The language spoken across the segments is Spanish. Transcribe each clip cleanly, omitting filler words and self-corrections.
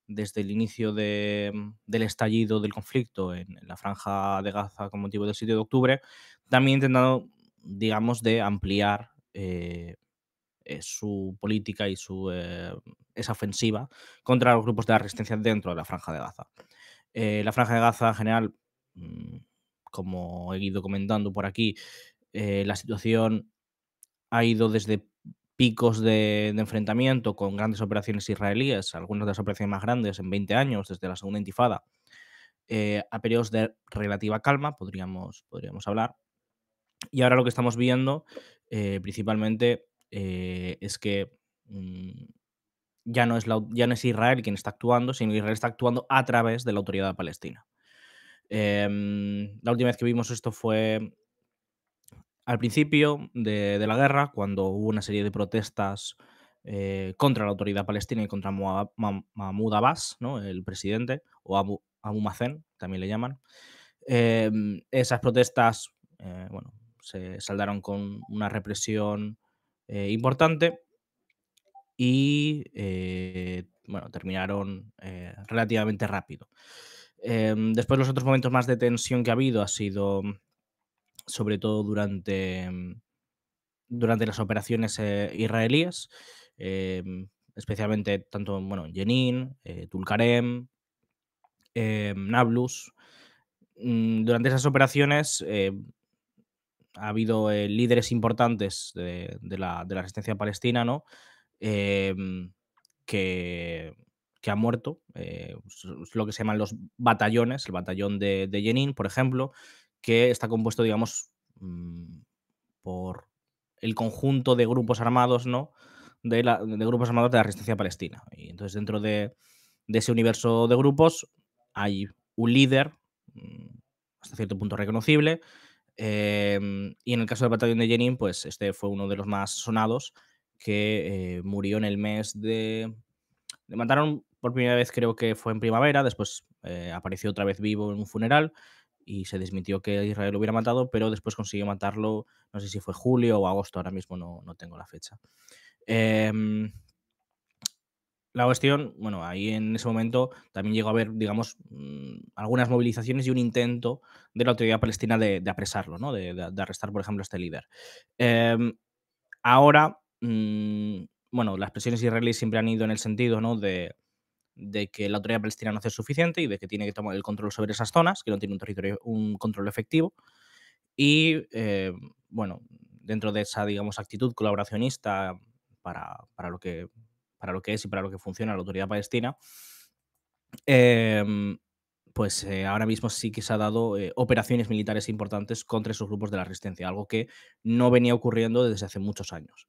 desde el inicio del estallido del conflicto en la franja de Gaza con motivo del 7 de octubre, también intentando, digamos, de ampliar su política y esa ofensiva contra los grupos de la resistencia dentro de la franja de Gaza. La franja de Gaza en general, mm, como he ido comentando por aquí, la situación ha ido desde picos de enfrentamiento con grandes operaciones israelíes, algunas de las operaciones más grandes en 20 años, desde la segunda intifada, a periodos de relativa calma, podríamos hablar. Y ahora lo que estamos viendo, principalmente, es que mm, ya no es Israel quien está actuando, sino Israel está actuando a través de la autoridad palestina. La última vez que vimos esto fue al principio de la guerra, cuando hubo una serie de protestas contra la autoridad palestina y contra Mahmoud Abbas, ¿no? El presidente, o Abu Mazen, también le llaman. Esas protestas, bueno, se saldaron con una represión importante y, bueno, terminaron relativamente rápido. Después, los otros momentos más de tensión que ha habido ha sido sobre todo durante las operaciones israelíes, especialmente tanto bueno, Jenin, Tulkarem, Nablus. Durante esas operaciones ha habido líderes importantes de la resistencia palestina, ¿no? Em, que, que han muerto. Es lo que se llaman los batallones, el batallón de Jenin, por ejemplo, que está compuesto, digamos, por el conjunto de grupos armados, ¿no? De grupos armados de la resistencia palestina. Y entonces, dentro de ese universo de grupos, hay un líder, mm, hasta cierto punto reconocible. Y en el caso del batallón de Jenin, pues este fue uno de los más sonados, que murió en el mes de. Le mataron por primera vez, creo que fue en primavera, después apareció otra vez vivo en un funeral y se desmintió que Israel lo hubiera matado, pero después consiguió matarlo, no sé si fue julio o agosto, ahora mismo no tengo la fecha. Em, la cuestión, bueno, ahí en ese momento también llegó a haber, digamos, algunas movilizaciones y un intento de la autoridad palestina de apresarlo, ¿no? De arrestar, por ejemplo, a este líder. Em, Ahora, bueno, las presiones israelíes siempre han ido en el sentido, ¿no? De que la autoridad palestina no hace suficiente y de que tiene que tomar el control sobre esas zonas, que no tiene un control efectivo. Y bueno, dentro de esa, digamos, actitud colaboracionista para lo que es y para lo que funciona la autoridad palestina, em, pues ahora mismo sí que se ha dado operaciones militares importantes contra esos grupos de la resistencia, algo que no venía ocurriendo desde hace muchos años.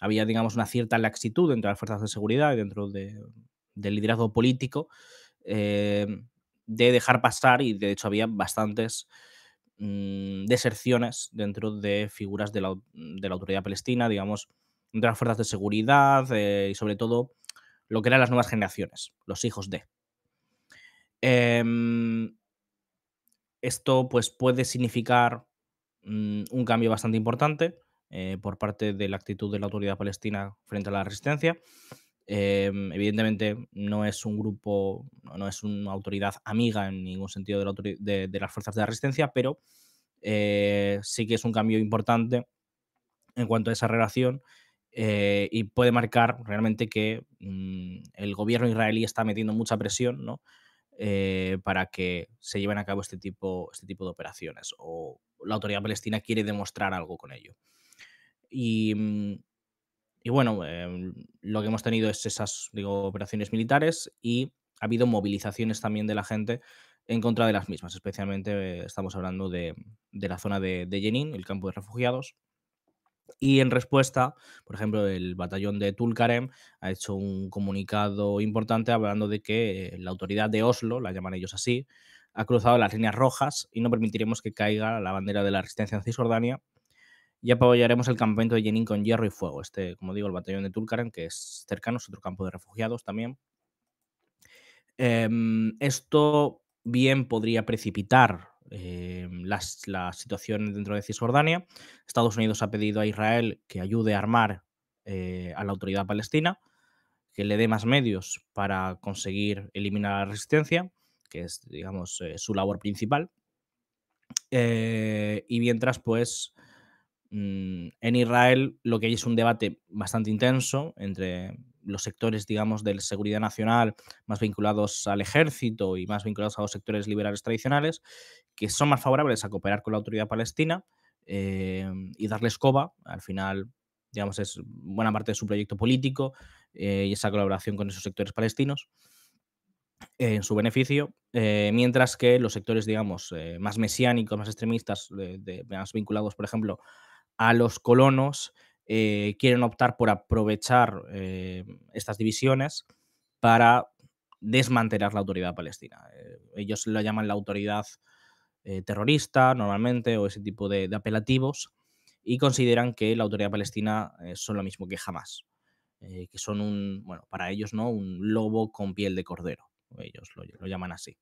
Había, digamos, una cierta laxitud entre las fuerzas de seguridad y dentro del liderazgo político, de dejar pasar, y de hecho había bastantes deserciones dentro de figuras de la autoridad palestina, digamos, de las fuerzas de seguridad y sobre todo lo que eran las nuevas generaciones, los hijos de. Em, Esto pues puede significar un cambio bastante importante por parte de la actitud de la autoridad palestina frente a la resistencia. Evidentemente no es un grupo, no es una autoridad amiga en ningún sentido de las fuerzas de la resistencia, pero sí que es un cambio importante en cuanto a esa relación y puede marcar realmente que el gobierno israelí está metiendo mucha presión, ¿no? Para que se lleven a cabo este tipo de operaciones, o la autoridad palestina quiere demostrar algo con ello. Y, y bueno, lo que hemos tenido es esas, digo, operaciones militares, y ha habido movilizaciones también de la gente en contra de las mismas. Especialmente estamos hablando de la zona de Jenin, el campo de refugiados. Y en respuesta, por ejemplo, el batallón de Tulkarem ha hecho un comunicado importante hablando de que la autoridad de Oslo, la llaman ellos así, ha cruzado las líneas rojas y no permitiremos que caiga la bandera de la resistencia en Cisjordania, y apoyaremos el campamento de Jenin con hierro y fuego. Este, como digo, el batallón de Tulkarem, que es cercano, es otro campo de refugiados también. Esto bien podría precipitar la situación dentro de Cisjordania. Estados Unidos ha pedido a Israel que ayude a armar a la autoridad palestina, que le dé más medios para conseguir eliminar la resistencia, que es, digamos, su labor principal. Y mientras, pues, en Israel lo que hay es un debate bastante intenso entre los sectores, digamos, de la seguridad nacional más vinculados al ejército y más vinculados a los sectores liberales tradicionales, que son más favorables a cooperar con la autoridad palestina y darle escoba. Al final, digamos, es buena parte de su proyecto político y esa colaboración con esos sectores palestinos en su beneficio, mientras que los sectores, digamos, más mesiánicos, más extremistas, más vinculados, por ejemplo, a los colonos, quieren optar por aprovechar estas divisiones para desmantelar la autoridad palestina. Ellos lo llaman la autoridad terrorista normalmente o ese tipo de apelativos y consideran que la autoridad palestina son lo mismo que jamás, que son un, bueno, para ellos, ¿no? Un lobo con piel de cordero. Ellos lo llaman así.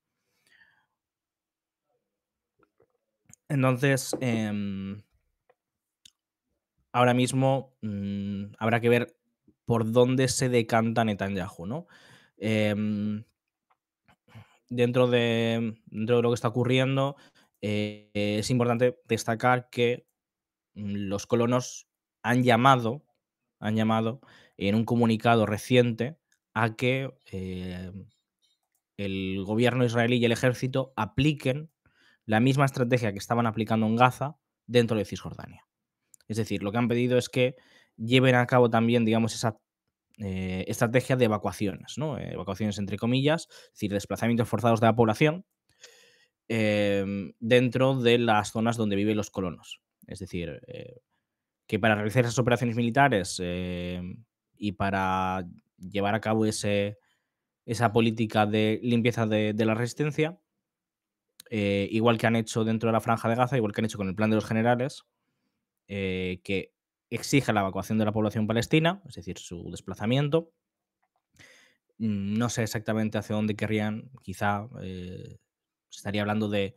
Entonces, ahora mismo habrá que ver por dónde se decanta Netanyahu, ¿no? Em, dentro de lo que está ocurriendo, es importante destacar que los colonos han llamado, han llamado en un comunicado reciente a que el gobierno israelí y el ejército apliquen la misma estrategia que estaban aplicando en Gaza dentro de Cisjordania. Es decir, lo que han pedido es que lleven a cabo también, digamos, esa estrategia de evacuaciones, ¿no? Evacuaciones entre comillas, es decir, desplazamientos forzados de la población dentro de las zonas donde viven los colonos. Es decir, que para realizar esas operaciones militares y para llevar a cabo esa política de limpieza de la resistencia, igual que han hecho dentro de la Franja de Gaza, igual que han hecho con el Plan de los Generales, que exige la evacuación de la población palestina, es decir, su desplazamiento. No sé exactamente hacia dónde querrían, quizá se estaría hablando de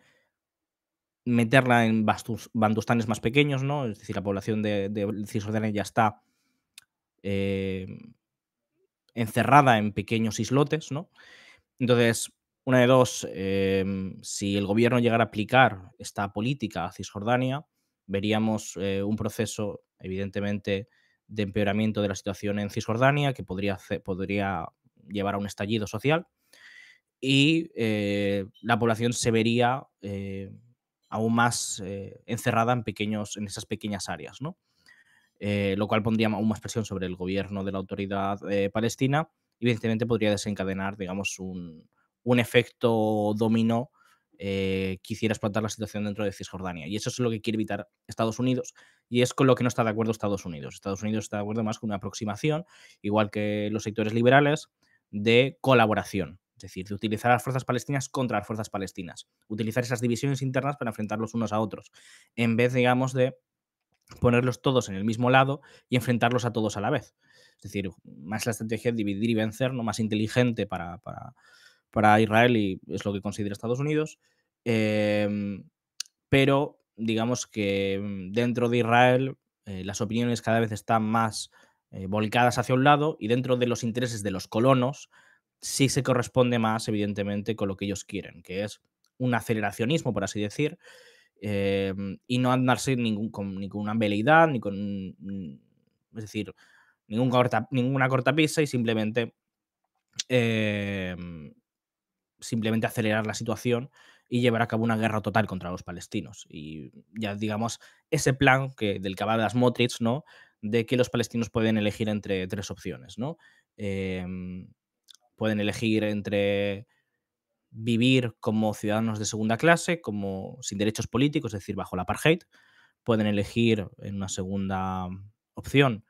meterla en bantustanes más pequeños, ¿no? Es decir, la población de Cisjordania ya está eh, encerrada en pequeños islotes, ¿no? Entonces, una de dos, si el gobierno llegara a aplicar esta política a Cisjordania, veríamos un proceso, evidentemente, de empeoramiento de la situación en Cisjordania, que podría llevar a un estallido social, y la población se vería aún más encerrada en esas pequeñas áreas, ¿no? Lo cual pondría aún más presión sobre el gobierno de la autoridad palestina y evidentemente podría desencadenar, digamos, un efecto dominó que hiciera explotar la situación dentro de Cisjordania. Y eso es lo que quiere evitar Estados Unidos y es con lo que no está de acuerdo Estados Unidos. Estados Unidos está de acuerdo más con una aproximación, igual que los sectores liberales, de colaboración. Es decir, de utilizar a las fuerzas palestinas contra las fuerzas palestinas. Utilizar esas divisiones internas para enfrentarlos unos a otros. En vez, digamos, de ponerlos todos en el mismo lado y enfrentarlos a todos a la vez. Es decir, más la estrategia de dividir y vencer, ¿no? Más inteligente para Israel y es lo que considera Estados Unidos. Em, pero digamos que dentro de Israel las opiniones cada vez están más volcadas hacia un lado y dentro de los intereses de los colonos sí se corresponde más, evidentemente, con lo que ellos quieren, que es un aceleracionismo, por así decir, y no andarse con ninguna veleidad, ni con, es decir, ninguna cortapisa y em, simplemente acelerar la situación y llevar a cabo una guerra total contra los palestinos. Y ya digamos, ese plan del que habla Smotrich, ¿no? De que los palestinos pueden elegir entre tres opciones, ¿no? Em, pueden elegir entre vivir como ciudadanos de segunda clase, como sin derechos políticos, es decir, bajo la apartheid. Pueden elegir en una segunda opción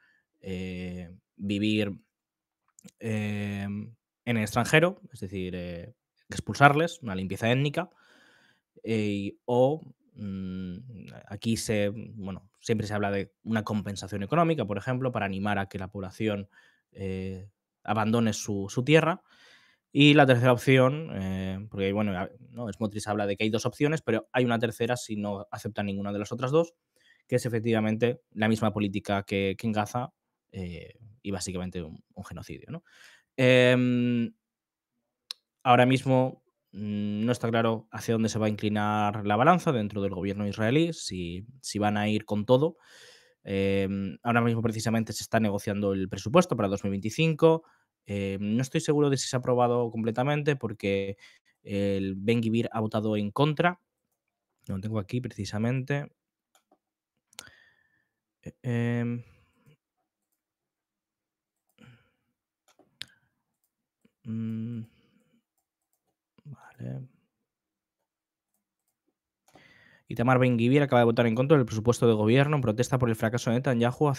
vivir en el extranjero, es decir, expulsarles, una limpieza étnica, aquí bueno, siempre se habla de una compensación económica, por ejemplo, para animar a que la población abandone su tierra. Y la tercera opción, porque bueno, ¿no? Smotrich habla de que hay dos opciones, pero hay una tercera si no aceptan ninguna de las otras dos, que es efectivamente la misma política que en Gaza y básicamente un genocidio, ¿no? Em, Ahora mismo no está claro hacia dónde se va a inclinar la balanza dentro del gobierno israelí, si van a ir con todo. Ahora mismo precisamente se está negociando el presupuesto para 2025. No estoy seguro de si se ha aprobado completamente porque el Ben Gvir ha votado en contra. Lo tengo aquí precisamente. Eh, em, mm, vale. Itamar Ben-Gvir acaba de votar en contra del presupuesto de gobierno en protesta por el fracaso de Netanyahu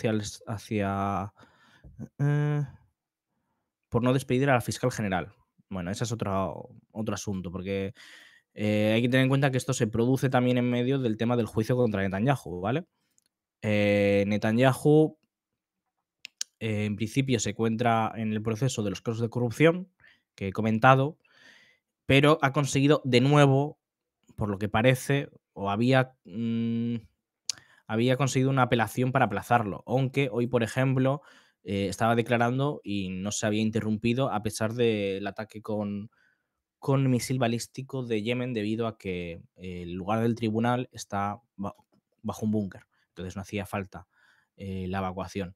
eh, por no despedir a la fiscal general. Bueno, ese es otro asunto, porque hay que tener en cuenta que esto se produce también en medio del tema del juicio contra Netanyahu, ¿vale? Netanyahu, en principio, se encuentra en el proceso de los casos de corrupción que he comentado, pero ha conseguido de nuevo, por lo que parece, o había conseguido una apelación para aplazarlo, aunque hoy, por ejemplo, estaba declarando y no se había interrumpido a pesar del ataque con misil balístico de Yemen debido a que el lugar del tribunal está bajo un búnker, entonces no hacía falta la evacuación.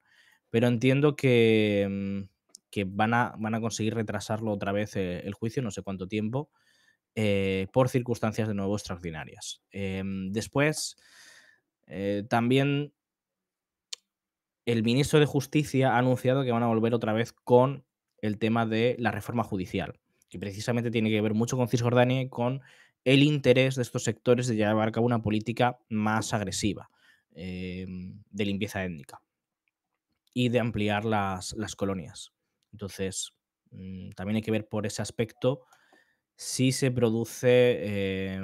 Pero entiendo que van a conseguir retrasarlo otra vez el juicio, no sé cuánto tiempo, por circunstancias de nuevo extraordinarias. Después, también el ministro de Justicia ha anunciado que van a volver otra vez con el tema de la reforma judicial, que precisamente tiene que ver mucho con Cisjordania y con el interés de estos sectores de llevar a cabo una política más agresiva de limpieza étnica y de ampliar las colonias. Entonces, también hay que ver por ese aspecto si se produce,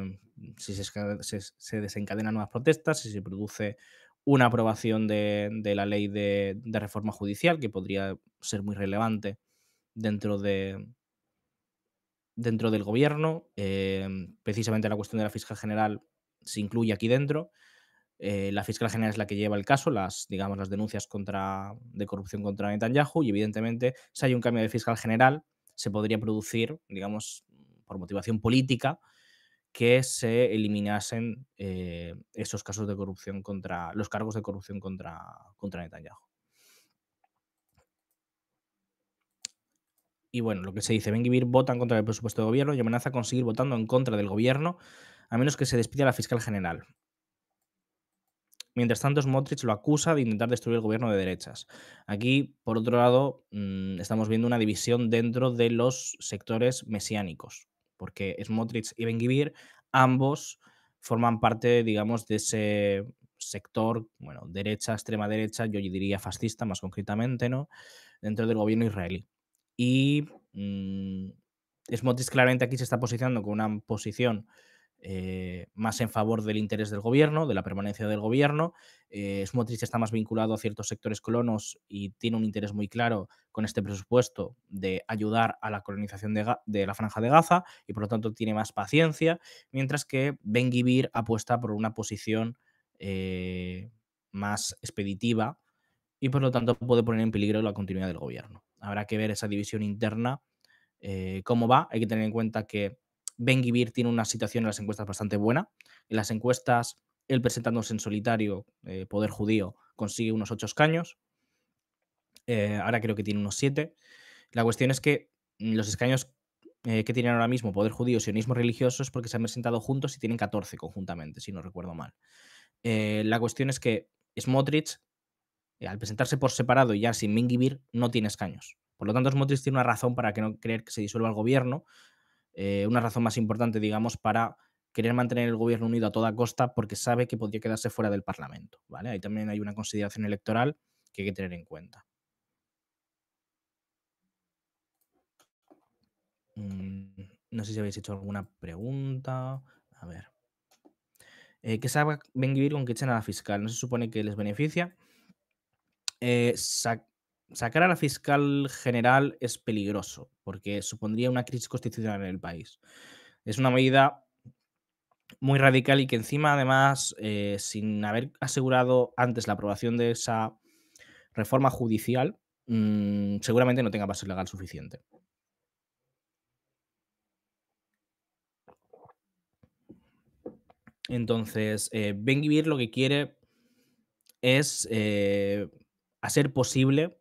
si se desencadenan nuevas protestas, si se produce una aprobación de la ley de reforma judicial, que podría ser muy relevante dentro, dentro del gobierno. Precisamente la cuestión de la fiscal general se incluye aquí dentro. La fiscal general es la que lleva el caso, digamos, las denuncias de corrupción contra Netanyahu, y evidentemente, si hay un cambio de fiscal general, se podría producir, digamos, por motivación política, que se eliminasen esos casos de corrupción contra los cargos de corrupción contra Netanyahu. Y bueno, lo que se dice, Ben-Gvir vota en contra del presupuesto de gobierno y amenaza con seguir votando en contra del gobierno a menos que se despida a la fiscal general. Mientras tanto, Smotrich lo acusa de intentar destruir el gobierno de derechas. Aquí, por otro lado, estamos viendo una división dentro de los sectores mesiánicos, porque Smotrich y Ben-Gvir ambos forman parte, digamos, de ese sector, bueno, derecha, extrema derecha, yo diría fascista más concretamente, ¿no? Dentro del gobierno israelí. Y Smotrich claramente aquí se está posicionando con una posición más en favor del interés del gobierno, de la permanencia del gobierno. Smotrich está más vinculado a ciertos sectores colonos y tiene un interés muy claro con este presupuesto de ayudar a la colonización de la Franja de Gaza y por lo tanto tiene más paciencia, mientras que Ben Gvir apuesta por una posición más expeditiva y por lo tanto puede poner en peligro la continuidad del gobierno. Habrá que ver esa división interna cómo va. Hay que tener en cuenta que Ben Gvir tiene una situación en las encuestas bastante buena. En las encuestas, él presentándose en solitario, Poder Judío, consigue unos 8 escaños. Ahora creo que tiene unos 7. La cuestión es que los escaños que tienen ahora mismo Poder Judío y Sionismo Religioso es porque se han presentado juntos y tienen 14 conjuntamente, si no recuerdo mal. La cuestión es que Smotrich, al presentarse por separado y ya sin Ben Gvir, no tiene escaños. Por lo tanto, Smotrich tiene una razón para que no creer que se disuelva el gobierno, una razón más importante, digamos, para querer mantener el gobierno unido a toda costa porque sabe que podría quedarse fuera del Parlamento, ¿vale? Ahí también hay una consideración electoral que hay que tener en cuenta. Mm, no sé si habéis hecho alguna pregunta. A ver. ¿Qué sabe Ben-Gvir con que echen a la fiscal? ¿No se supone que les beneficia? Eh, sa- Sacar a la fiscal general es peligroso porque supondría una crisis constitucional en el país. Es una medida muy radical y que encima, además, sin haber asegurado antes la aprobación de esa reforma judicial, seguramente no tenga base legal suficiente. Entonces, Ben Gvir lo que quiere es, a ser posible,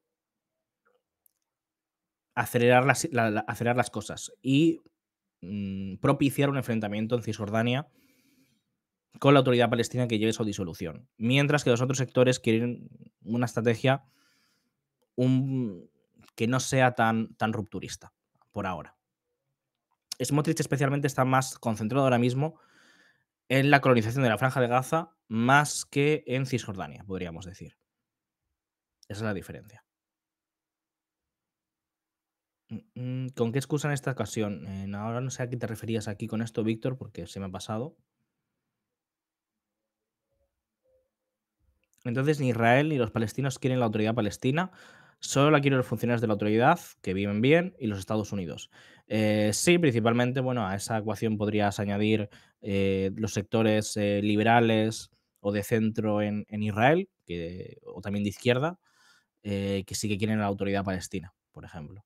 acelerar las cosas y propiciar un enfrentamiento en Cisjordania con la autoridad palestina que lleve a su disolución. Mientras que los otros sectores quieren una estrategia un, que no sea tan rupturista, por ahora. Smotrich especialmente está más concentrado ahora mismo en la colonización de la Franja de Gaza más que en Cisjordania, podríamos decir. Esa es la diferencia. ¿Con qué excusa en esta ocasión? Ahora no sé a qué te referías aquí con esto, Víctor, porque se me ha pasado. Entonces, ni Israel ni los palestinos quieren la autoridad palestina, solo la quieren los funcionarios de la autoridad, que viven bien, y los Estados Unidos. Sí, principalmente, bueno, a esa ecuación podrías añadir los sectores liberales o de centro en Israel, o también de izquierda, que sí que quieren la autoridad palestina, por ejemplo.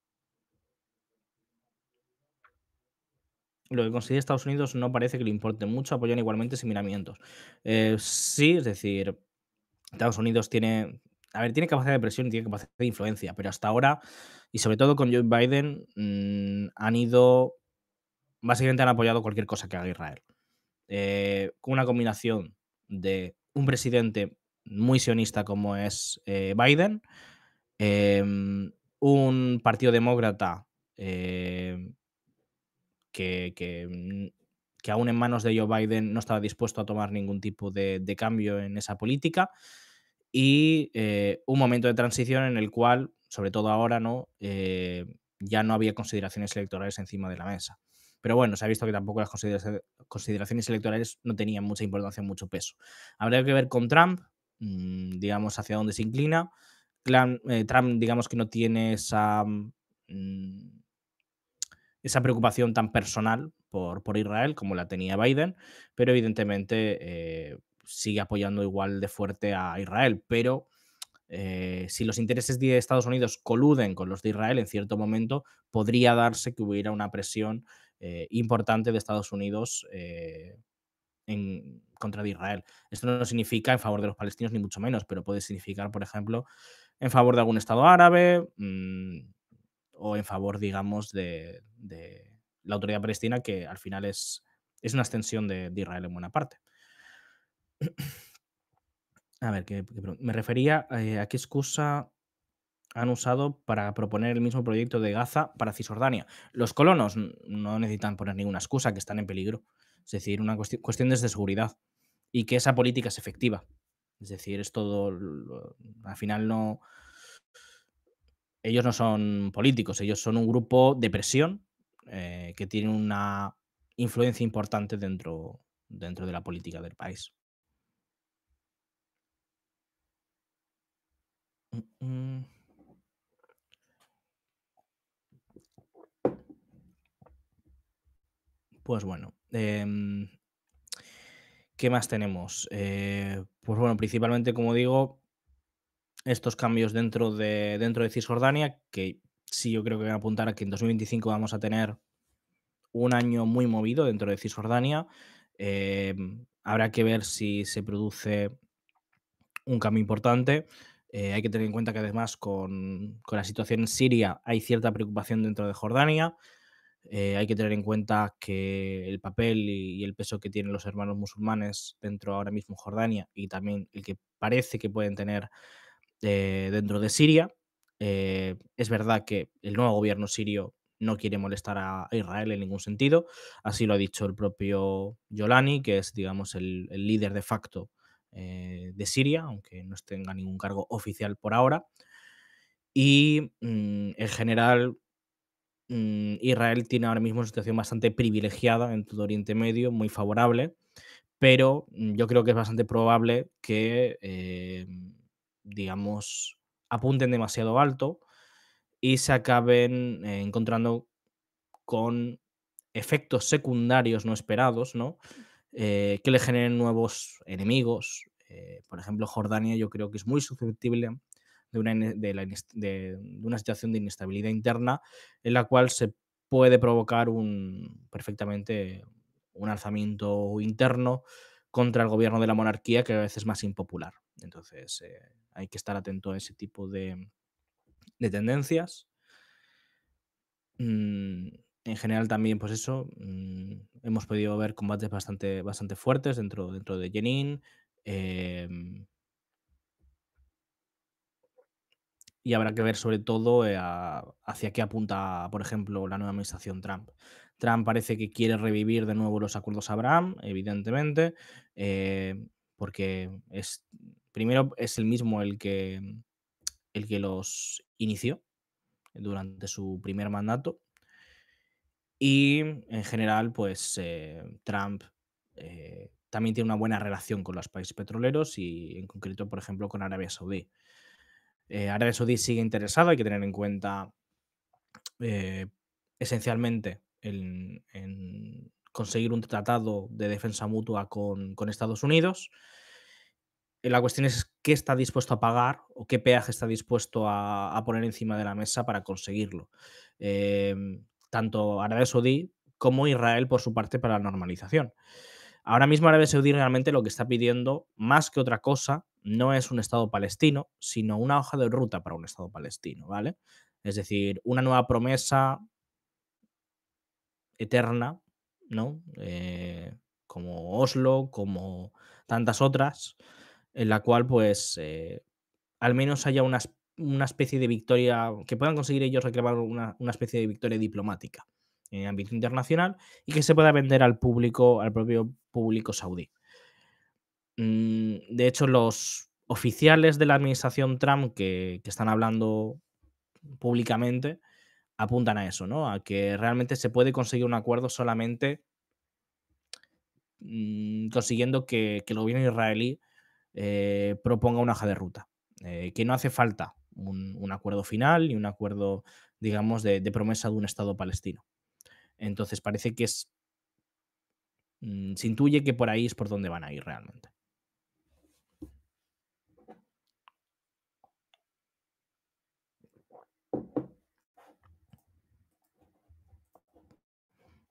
Lo que considera Estados Unidos no parece que le importe mucho, apoyan igualmente sin miramientos. Sí, es decir, Estados Unidos tiene, a ver, tiene capacidad de presión y tiene capacidad de influencia, pero hasta ahora, y sobre todo con Joe Biden, han ido, básicamente han apoyado cualquier cosa que haga Israel. Con una combinación de un presidente muy sionista como es Biden, un partido demócrata eh, que aún en manos de Joe Biden no estaba dispuesto a tomar ningún tipo de cambio en esa política y un momento de transición en el cual, sobre todo ahora, ¿no? Ya no había consideraciones electorales encima de la mesa. Pero bueno, se ha visto que tampoco las consideraciones electorales no tenían mucha importancia, mucho peso. Habría que ver con Trump, digamos, hacia dónde se inclina. Trump, digamos que no tiene mm, esa preocupación tan personal por Israel como la tenía Biden, pero evidentemente sigue apoyando igual de fuerte a Israel. Pero si los intereses de Estados Unidos coluden con los de Israel en cierto momento, podría darse que hubiera una presión importante de Estados Unidos en contra de Israel. Esto no significa en favor de los palestinos, ni mucho menos, pero puede significar, por ejemplo, en favor de algún Estado árabe, o en favor, digamos, de la autoridad palestina, que al final es una extensión de Israel en buena parte. A ver, me refería a qué excusa han usado para proponer el mismo proyecto de Gaza para Cisjordania. Los colonos no necesitan poner ninguna excusa, que están en peligro. Es decir, una cuestión de seguridad y que esa política es efectiva. Es decir, es todo. Al final no. Ellos no son políticos, ellos son un grupo de presión que tiene una influencia importante dentro de la política del país. Mm, mm, Pues bueno, ¿qué más tenemos? Pues bueno, principalmente, como digo, estos cambios dentro de Cisjordania, que sí, yo creo que van a apuntar a que en 2025 vamos a tener un año muy movido dentro de Cisjordania. Habrá que ver si se produce un cambio importante. Hay que tener en cuenta que además con la situación en Siria hay cierta preocupación dentro de Jordania. Hay que tener en cuenta que el papel y el peso que tienen los hermanos musulmanes dentro ahora mismo en Jordania y también el que parece que pueden tener dentro de Siria. Es verdad que el nuevo gobierno sirio no quiere molestar a Israel en ningún sentido. Así lo ha dicho el propio Yolani, que es, digamos, el líder de facto de Siria, aunque no tenga ningún cargo oficial por ahora. Y en general, Israel tiene ahora mismo una situación bastante privilegiada en todo Oriente Medio, muy favorable, pero yo creo que es bastante probable que, digamos, apunten demasiado alto y se acaben encontrando con efectos secundarios no esperados, ¿no? Que le generen nuevos enemigos. Por ejemplo, Jordania yo creo que es muy susceptible de una, de una situación de inestabilidad interna en la cual se puede provocar perfectamente un alzamiento interno contra el gobierno de la monarquía, que a veces es más impopular. Entonces, hay que estar atento a ese tipo de tendencias. Mm, en general también, pues eso, hemos podido ver combates bastante fuertes dentro de Jenin. em, y habrá que ver sobre todo hacia qué apunta, por ejemplo, la nueva administración Trump. Trump parece que quiere revivir de nuevo los acuerdos Abraham, evidentemente, porque primero es el mismo el que los inició durante su primer mandato. Y en general, pues Trump también tiene una buena relación con los países petroleros y en concreto, por ejemplo, con Arabia Saudí. Arabia Saudí sigue interesada, hay que tener en cuenta eh, esencialmente en conseguir un tratado de defensa mutua con Estados Unidos. La cuestión es qué está dispuesto a pagar o qué peaje está dispuesto a poner encima de la mesa para conseguirlo. Tanto Arabia Saudí como Israel, por su parte, para la normalización. Ahora mismo Arabia Saudí realmente lo que está pidiendo, más que otra cosa, no es un Estado palestino, sino una hoja de ruta para un Estado palestino, ¿vale? Es decir, una nueva promesa eterna, ¿no? Como Oslo, como tantas otras, en la cual, pues, al menos haya una especie de victoria, que puedan conseguir ellos reclamar una especie de victoria diplomática en ámbito internacional y que se pueda vender al público, al propio público saudí. De hecho, los oficiales de la administración Trump que están hablando públicamente apuntan a eso, ¿no? A que realmente se puede conseguir un acuerdo solamente consiguiendo que el gobierno israelí proponga una hoja de ruta. Que no hace falta un acuerdo final ni un acuerdo, digamos, de promesa de un Estado palestino. Entonces parece que se intuye que por ahí es por donde van a ir realmente.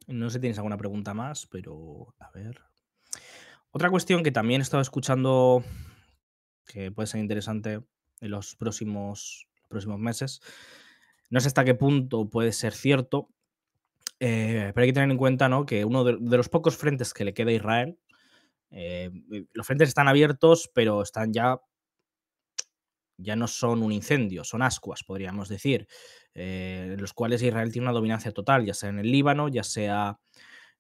No sé si tienes alguna pregunta más, pero a ver. Otra cuestión que también he estado escuchando que puede ser interesante en los próximos meses, no sé hasta qué punto puede ser cierto, pero hay que tener en cuenta, ¿no?, que uno de los pocos frentes que le queda a Israel, los frentes están abiertos, pero están ya no son un incendio, son ascuas, podríamos decir, en los cuales Israel tiene una dominancia total, ya sea en el Líbano, ya sea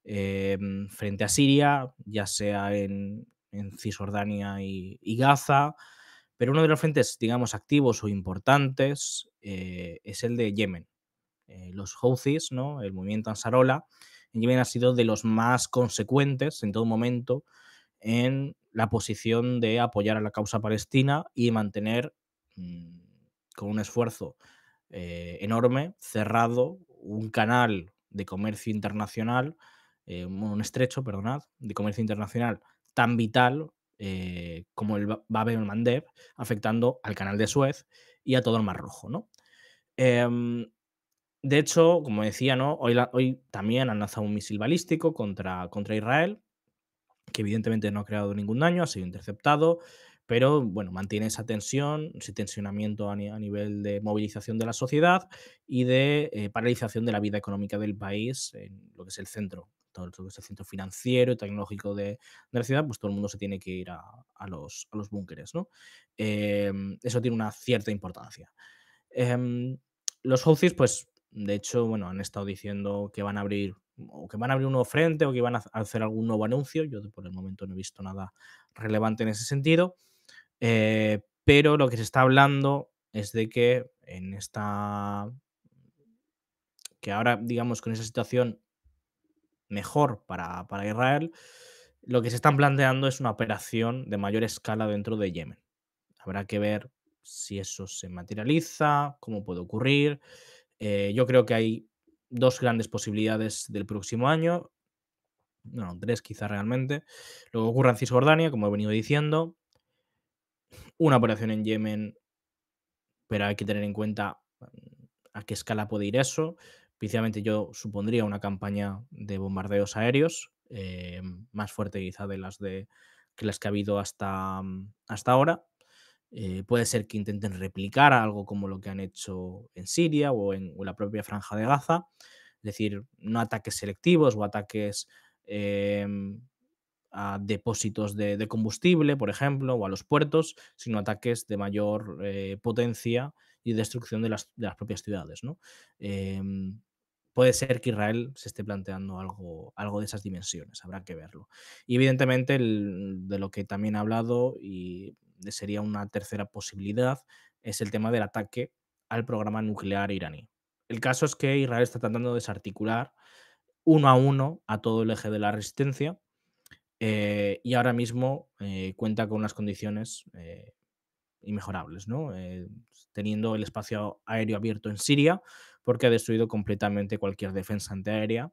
frente a Siria, ya sea en Cisjordania y Gaza, pero uno de los frentes, digamos, activos o importantes es el de Yemen. Los Houthis, ¿no? El movimiento Ansarola, en Yemen ha sido de los más consecuentes en todo momento en la posición de apoyar a la causa palestina y mantener mm, con un esfuerzo enorme, cerrado, un canal de comercio internacional, un estrecho, perdonad, de comercio internacional tan vital como el Bab el Mandeb, afectando al canal de Suez y a todo el Mar Rojo, ¿no? Em, de hecho, como decía, ¿no? Hoy también han lanzado un misil balístico contra Israel, que evidentemente no ha creado ningún daño, ha sido interceptado, pero bueno, mantiene esa tensión, ese tensionamiento a nivel de movilización de la sociedad y de paralización de la vida económica del país, en lo que es el centro, todo lo que es el centro financiero y tecnológico de la ciudad, pues todo el mundo se tiene que ir a los búnkeres, ¿no? Eso tiene una cierta importancia. Em, los Houthis, pues, de hecho, bueno, han estado diciendo que van a abrir o que van a abrir un nuevo frente o que van a hacer algún nuevo anuncio. Yo por el momento no he visto nada relevante en ese sentido. Pero lo que se está hablando es de que que ahora, digamos, con esa situación mejor para Israel, lo que se están planteando es una operación de mayor escala dentro de Yemen. Habrá que ver si eso se materializa, cómo puede ocurrir. Yo creo que hay dos grandes posibilidades del próximo año, bueno, tres quizá realmente. Lo que ocurra en Cisjordania, como he venido diciendo, una operación en Yemen pero hay que tener en cuenta a qué escala puede ir eso. Principalmente yo supondría una campaña de bombardeos aéreos, más fuerte quizá que las que ha habido hasta ahora. Puede ser que intenten replicar algo como lo que han hecho en Siria o en la propia Franja de Gaza, es decir, no ataques selectivos o ataques em, a depósitos de combustible, por ejemplo, o a los puertos, sino ataques de mayor potencia y destrucción de las propias ciudades, ¿no? Em, Puede ser que Israel se esté planteando algo de esas dimensiones, habrá que verlo. Y evidentemente, de lo que también he hablado y sería una tercera posibilidad, es el tema del ataque al programa nuclear iraní. El caso es que Israel está tratando de desarticular uno a uno a todo el eje de la resistencia, y ahora mismo cuenta con unas condiciones inmejorables, ¿no? Teniendo el espacio aéreo abierto en Siria, porque ha destruido completamente cualquier defensa antiaérea,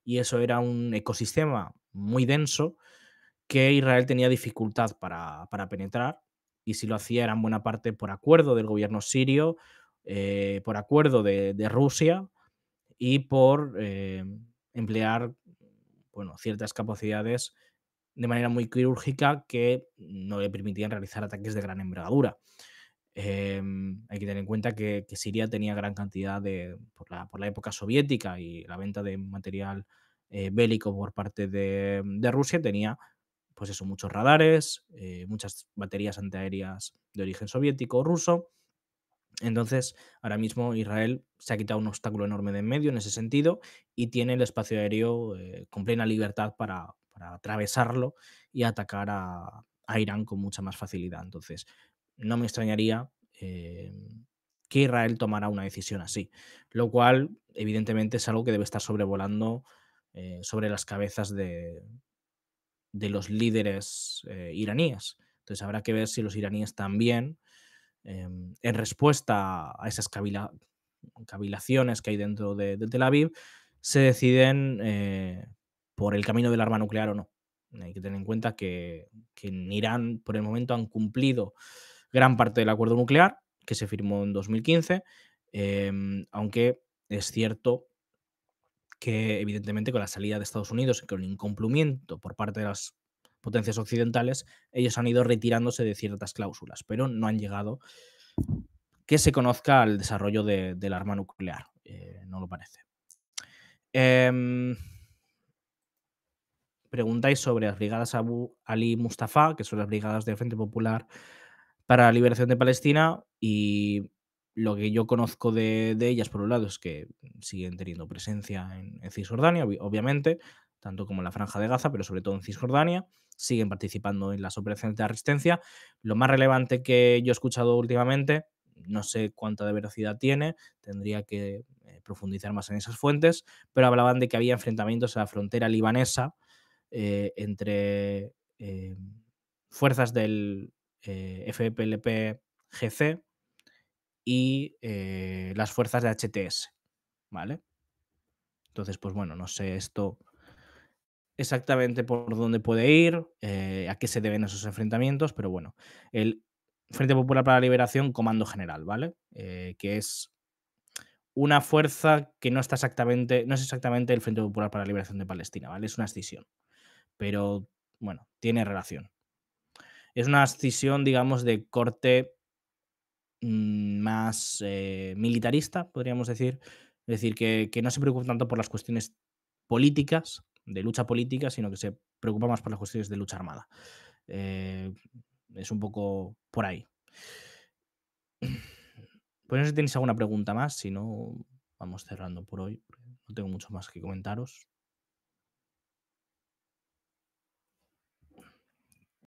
y eso era un ecosistema muy denso que Israel tenía dificultad para penetrar, y si lo hacía era en buena parte por acuerdo del gobierno sirio, por acuerdo de Rusia y por emplear, bueno, ciertas capacidades de manera muy quirúrgica que no le permitían realizar ataques de gran envergadura. Hay que tener en cuenta que Siria tenía gran cantidad por la época soviética y la venta de material bélico por parte de Rusia, tenía pues eso, muchos radares, muchas baterías antiaéreas de origen soviético o ruso. Entonces, ahora mismo Israel se ha quitado un obstáculo enorme de en medio en ese sentido y tiene el espacio aéreo con plena libertad para atravesarlo y atacar a Irán con mucha más facilidad. Entonces, no me extrañaría que Israel tomara una decisión así, lo cual evidentemente es algo que debe estar sobrevolando sobre las cabezas de los líderes iraníes. Entonces, habrá que ver si los iraníes también en respuesta a esas cavilaciones que hay dentro de Tel Aviv, se deciden por el camino del arma nuclear o no. Hay que tener en cuenta que en Irán, por el momento, han cumplido gran parte del acuerdo nuclear que se firmó en 2015, aunque es cierto que, evidentemente, con la salida de Estados Unidos y con el incumplimiento por parte de las potencias occidentales, ellos han ido retirándose de ciertas cláusulas, pero no han llegado que se conozca al desarrollo del arma nuclear, no lo parece. Em, Preguntáis sobre las brigadas Abu Ali Mustafa, que son las brigadas del Frente Popular para la Liberación de Palestina, y lo que yo conozco de ellas, por un lado, es que siguen teniendo presencia en Cisjordania, obviamente, tanto como en la Franja de Gaza, pero sobre todo en Cisjordania. Siguen participando en las operaciones de resistencia. Lo más relevante que yo he escuchado últimamente, no sé cuánta de veracidad tiene, tendría que profundizar más en esas fuentes, pero hablaban de que había enfrentamientos en la frontera libanesa entre fuerzas del FPLP-GC y las fuerzas de HTS, ¿vale? Entonces, pues bueno, no sé esto exactamente por dónde puede ir, a qué se deben esos enfrentamientos, pero bueno, el Frente Popular para la Liberación, Comando General, ¿vale? Que es una fuerza que no es exactamente el Frente Popular para la Liberación de Palestina, ¿vale? Es una escisión, pero bueno, tiene relación. Es una escisión, digamos, de corte más militarista, podríamos decir. Es decir, que no se preocupa tanto por las cuestiones políticas, de lucha política, sino que se preocupa más por las cuestiones de lucha armada. Eh, es un poco por ahí. Pues no sé si tenéis alguna pregunta más, si no, vamos cerrando por hoy. No tengo mucho más que comentaros.